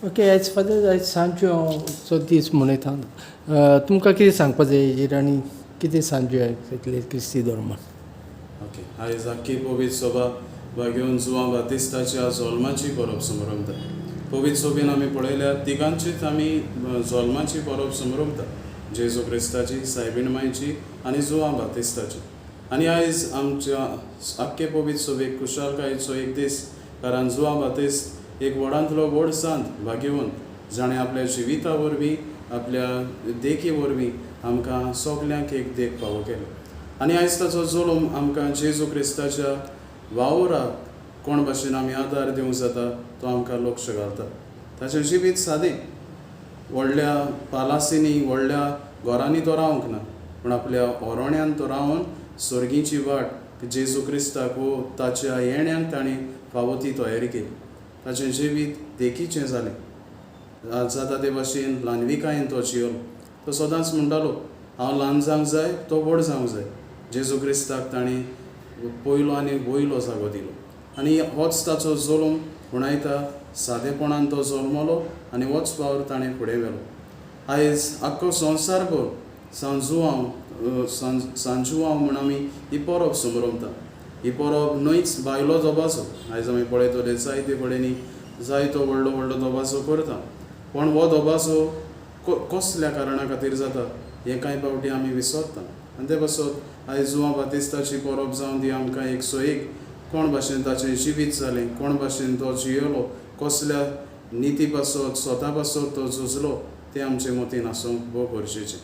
Okay, आयज father आयज सांजच्यो हांव दीस मनयता. तुमकां कितें सांगपा जाय हेजेर आनी कितें सांज्यो इतले क्रिस्ती धर्मान? ओके, आयज आख्खी पवित्र सभा घेवन जुआं बातिस्ताच्या जल्माची परब समरमता. पवित्र सभेन आमी पळयल्यार तिगांचीच आमी जल्माची परब समरमता, जेजू क्रिस्ताची, सायबीण मांयची आनी जुआं बातिस्ताची. आनी आयज आमच्या आख्खे पवित्र सभेक खुशालकायेचो एक दीस, कारण जुआं बातिस्त एक व्हडांतलो व्हड सांत भाग्यवंत, जाणें आपल्या जिविता वरवीं, आपल्या देखी वरवीं आमकां सगल्यांक एक देख फावो केलो. आनी आयज ताचो जल्म आमकां जेजू क्रिस्ताच्या वावराक कोण भाशेन आमी आदार दिवंक जाता तो आमकां लक्ष घालता. ताचें जिवीत सादें, व्हडल्या पालासिनी, व्हडल्या घरांनी तो रावंक ना, पूण आपल्या ओरोण्यांत तो रावन सर्गीची वाट जेजू क्रिस्ताक वो ताच्या येण्याक ताणें फावो ती तयारी केली. ताचें जिवीत देखीचें जालें. जाता ते भाशेन ल्हानविकायेन तो जियलो. तो सदांच म्हणटालो, हांव ल्हान जावंक जाय, तो व्हड जावंक जाय. जेजू क्रिस्ताक ताणें पयलो आनी वयलो जागो दिलो. आनी होच ताचो जल्म म्हणयता, सादेपणान तो जल्मलो आनी होच वावर ताणें फुडें व्हेलो. आयज आख्खो संवसारभर सांजुआंव म्हूण आमी ही परब समरमता. ही परब न्हयच भायलो दोबाजो. आयज आमी पळयतले जायते कडेनी जायतो व्हडलो व्हडलो दोबाजो करता, पण हो दोबाजो कसल्या कारणा खातीर जाता हें कांय फावटी आमी विसरता. आनी ते पासत आयज जुआं बातिस्ताची परब जावन दी आमकां एक कोण भाशेन ताचें जिवीत जालें, कोण भाशेन तो जियेलो, कसल्या निती पासत स्वता पासत तो झुजलो, तें आमचे मतीन आसूंक भोव गरजेचें.